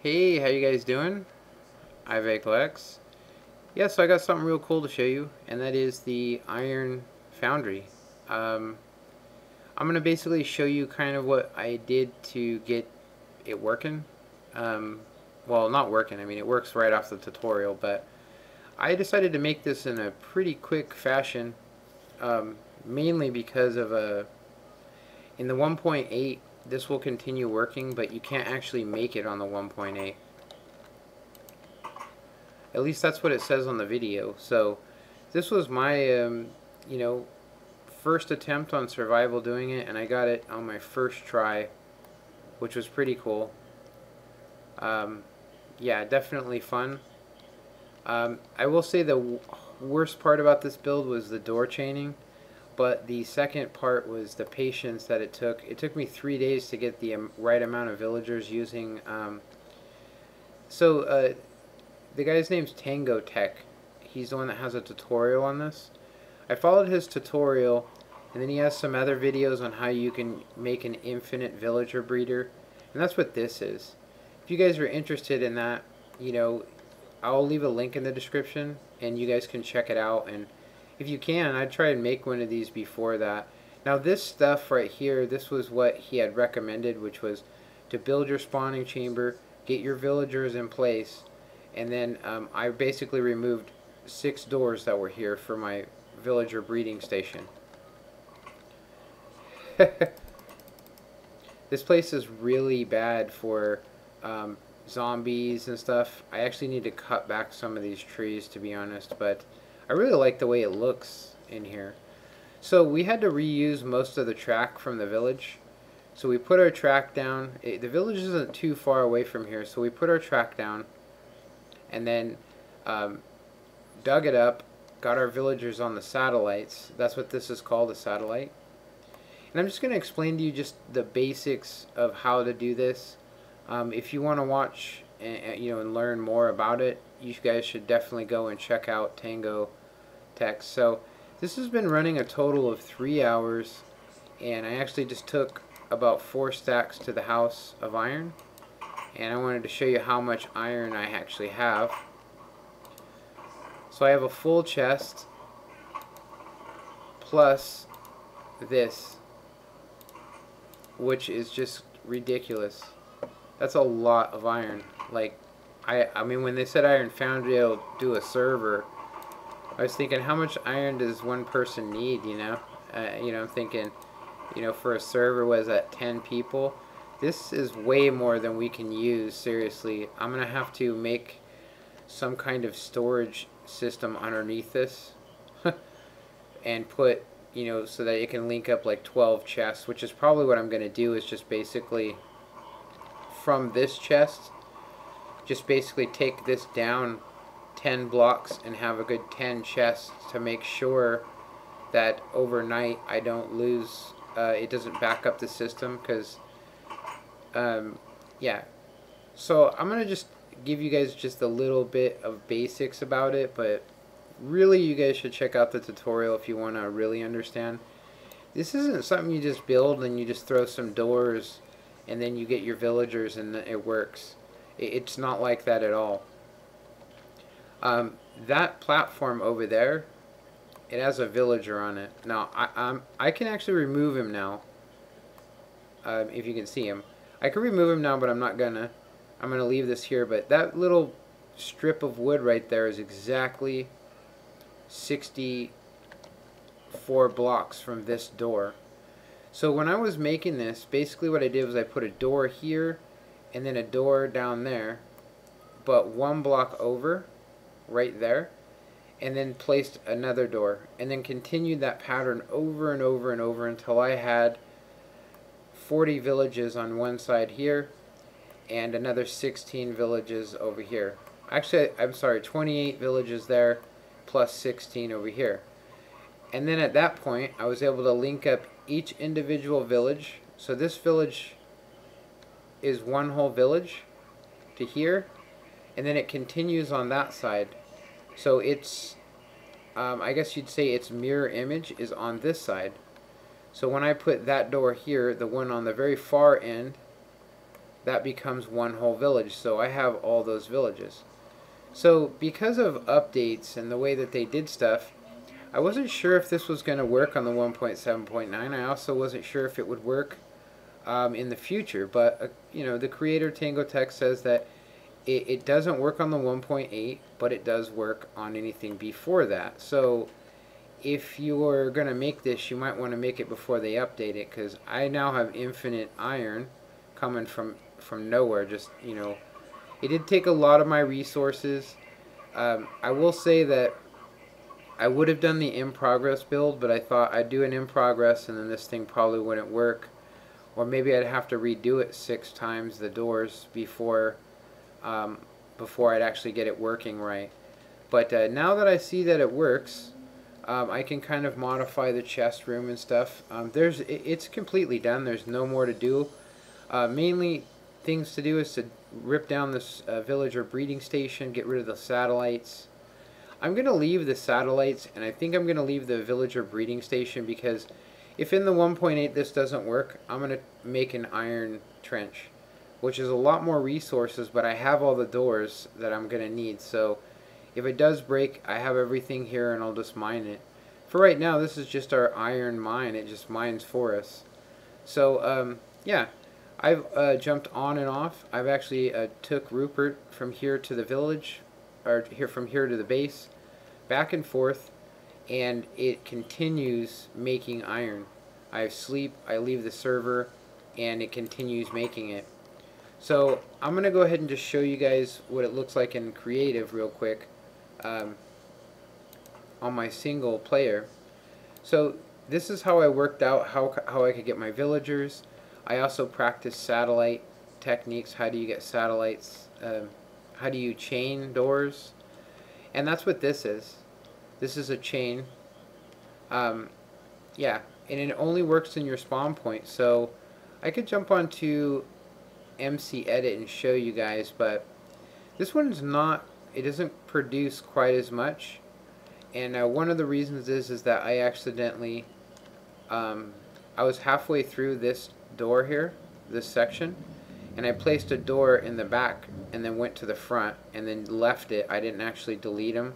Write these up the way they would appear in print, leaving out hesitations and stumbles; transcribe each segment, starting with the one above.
Hey, how you guys doing? Lex. Yeah, so I got something real cool to show you, and that is the iron foundry. Um, I'm gonna basically show you kind of what I did to get it working. Um, well, not working. I mean, it works right off the tutorial, but I decided to make this in a pretty quick fashion, mainly because of in the 1.8, this will continue working, but you can't actually make it on the 1.8. At least that's what it says on the video. So this was my, you know, first attempt on survival doing it, and I got it on my first try, which was pretty cool. Yeah, definitely fun. I will say the worst part about this build was the door chaining, but the second part was the patience that it took. It took me 3 days to get the right amount of villagers using. The guy's name's Tango Tech. He's the one that has a tutorial on this. I followed his tutorial, and then he has some other videos on how you can make an infinite villager breeder, and that's what this is. If you guys are interested in that, I'll leave a link in the description, and you guys can check it out. And if you can, I'd try and make one of these before that. Now this stuff right here, this was what he had recommended, which was to build your spawning chamber, get your villagers in place, and then I basically removed 6 doors that were here for my villager breeding station. This place is really bad for zombies and stuff. I actually need to cut back some of these trees, to be honest, but I really like the way it looks in here. So we had to reuse most of the track from the village. So we put our track down. The village isn't too far away from here, so we put our track down and then dug it up, got our villagers on the satellites. That's what this is called, a satellite. And I'm just going to explain to you just the basics of how to do this. If you want to watch and learn more about it, you guys should definitely go and check out Tango Tech. So this has been running a total of 3 hours, and I actually just took about 4 stacks to the house of iron, and I wanted to show you how much iron I actually have. So I have a full chest plus this, which is just ridiculous. That's a lot of iron. Like, I mean, when they said Iron Foundry will do a server, I was thinking, how much iron does one person need? I'm thinking, for a server, was at 10 people. This is way more than we can use. Seriously, I'm gonna have to make some kind of storage system underneath this and put, so that it can link up like 12 chests, which is probably what I'm gonna do. Is just basically from this chest, just basically take this down 10 blocks and have a good 10 chests to make sure that overnight I don't lose, it doesn't back up the system, because yeah. So I'm gonna just give you guys just a little bit of basics about it, but really you guys should check out the tutorial if you want to really understand. This isn't something you just build and you just throw some doors and then you get your villagers and it works. It's not like that at all. That platform over there, it has a villager on it. Now I can actually remove him now, if you can see him. I can remove him now, but I'm not gonna. I'm gonna leave this here, but that little strip of wood right there is exactly 64 blocks from this door. So when I was making this, basically what I did was I put a door here and then a door down there, but 1 block over right there, and then placed another door, and then continued that pattern over and over and over until I had 40 villages on one side here and another 16 villages over here. Actually, I'm sorry, 28 villages there plus 16 over here. And then at that point I was able to link up each individual village. So this village is one whole village to here, and then it continues on that side. So it's I guess you'd say its mirror image is on this side. So when I put that door here, the one on the very far end, that becomes one whole village. So I have all those villages. So because of updates and the way that they did stuff, I wasn't sure if this was going to work on the 1.7.9. I also wasn't sure if it would work in the future. But the creator Tango Tech says that it doesn't work on the 1.8, but it does work on anything before that. So if you're going to make this, you might want to make it before they update it, because I now have infinite iron coming from nowhere. Just, it did take a lot of my resources. I will say that I would have done the in progress build, but I thought I'd do an in progress and then this thing probably wouldn't work. Or maybe I'd have to redo it 6 times the doors before I'd actually get it working right. But now that I see that it works, I can kind of modify the chest room and stuff. It's completely done. There's no more to do. Mainly things to do is to rip down this villager breeding station, get rid of the satellites. I'm going to leave the satellites, and I think I'm going to leave the villager breeding station, because if in the 1.8 this doesn't work, I'm going to make an iron trench, which is a lot more resources, but I have all the doors that I'm going to need. So if it does break, I have everything here and I'll just mine it. For right now, this is just our iron mine. It just mines for us. So yeah, I've jumped on and off. I've actually took Rupert from here to the village, or from here to the base, back and forth, and it continues making iron. I have sleep, I leave the server, and it continues making it. So I'm going to go ahead and just show you guys what it looks like in creative real quick on my single player. So this is how I worked out how I could get my villagers. I also practiced satellite techniques. How do you get satellites? How do you chain doors? And that's what this is. This is a chain. Yeah, and it only works in your spawn point. So I could jump onto MC Edit and show you guys, but this one's not, it doesn't produce quite as much. And one of the reasons is that I accidentally, I was halfway through this door here, this section, and I placed a door in the back and then went to the front and then left it. I didn't actually delete them,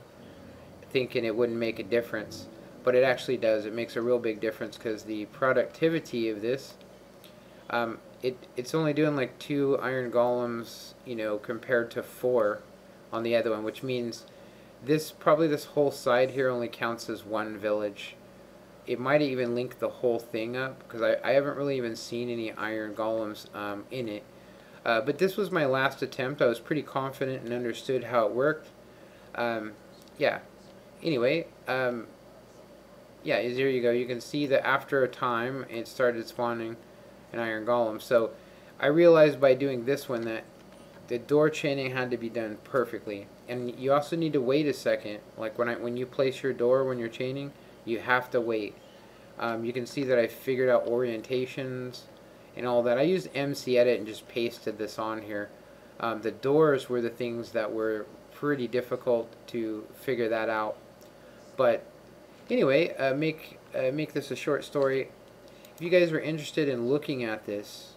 thinking it wouldn't make a difference, but it actually does. It makes a real big difference, because the productivity of this, it's only doing like 2 iron golems, compared to 4 on the other one, which means this whole side here only counts as 1 village. It might even link the whole thing up, because I haven't really even seen any iron golems in it. But this was my last attempt. I was pretty confident and understood how it worked. Yeah. Anyway, yeah, there you go. You can see that after a time, it started spawning an iron golem. So I realized by doing this one that the door chaining had to be done perfectly. And you also need to wait a second. Like when you place your door when you're chaining, you have to wait. You can see that I figured out orientations and all that. I used MC Edit and just pasted this on here. The doors were the things that were pretty difficult to figure that out. But anyway, make this a short story. If you guys are interested in looking at this,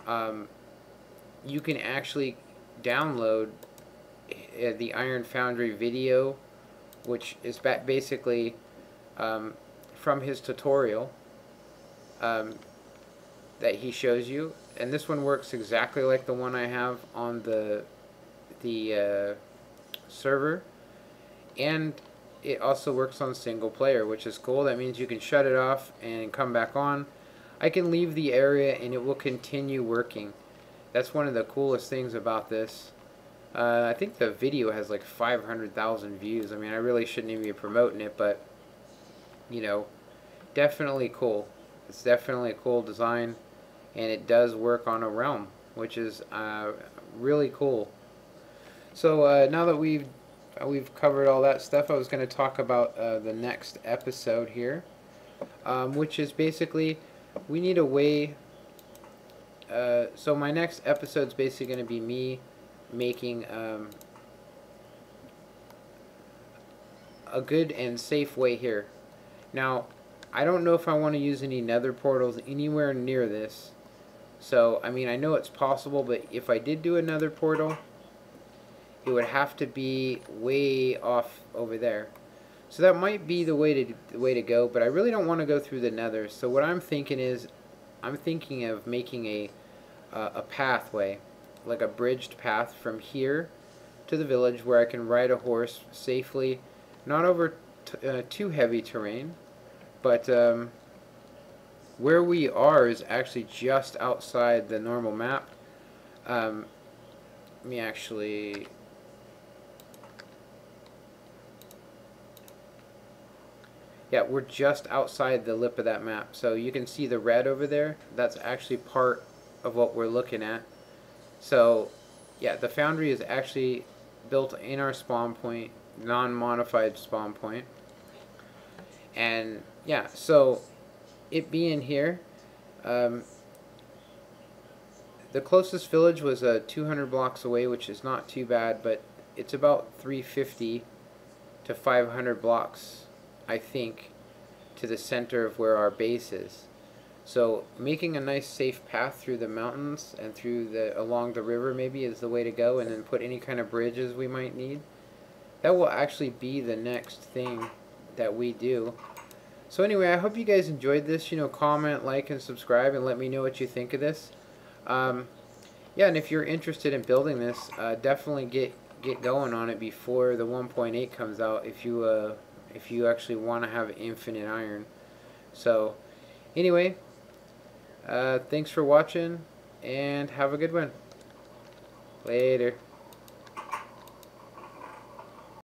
you can actually download the Iron Foundry video, which is basically from his tutorial that he shows you. And this one works exactly like the one I have on the server, and it also works on single player, which is cool. That means you can shut it off and come back on. I can leave the area and it will continue working. That's one of the coolest things about this. I think the video has like 500,000 views. I mean, I really shouldn't even be promoting it, but definitely cool. It's definitely a cool design, and it does work on a realm, which is really cool. So now that we've covered all that stuff, I was going to talk about the next episode here, which is basically we need a way. So my next episode is basically going to be me making a good and safe way here. Now, I don't know if I want to use any nether portals anywhere near this, So, I mean, I know it's possible, but if I did do another portal, it would have to be way off over there. So that might be the way to go, but I really don't want to go through the nether. So what I'm thinking is, I'm thinking of making a pathway, like a bridged path from here to the village where I can ride a horse safely, not over too heavy terrain, but where we are is actually just outside the normal map. Let me actually... Yeah, we're just outside the lip of that map. So you can see the red over there. That's actually part of what we're looking at. So, yeah, the Foundry is actually built in our spawn point, non-modified spawn point. And, yeah, so it being here, the closest village was 200 blocks away, which is not too bad, but it's about 350 to 500 blocks, I think, to the center of where our base is. So making a nice safe path through the mountains and along the river maybe is the way to go, and then put any kind of bridges we might need. That will actually be the next thing that we do. So anyway, I hope you guys enjoyed this. Comment, like, and subscribe, and let me know what you think of this. Yeah, and if you're interested in building this, definitely get going on it before the 1.8 comes out. If you actually want to have infinite iron. So anyway, thanks for watching, and have a good one. Later.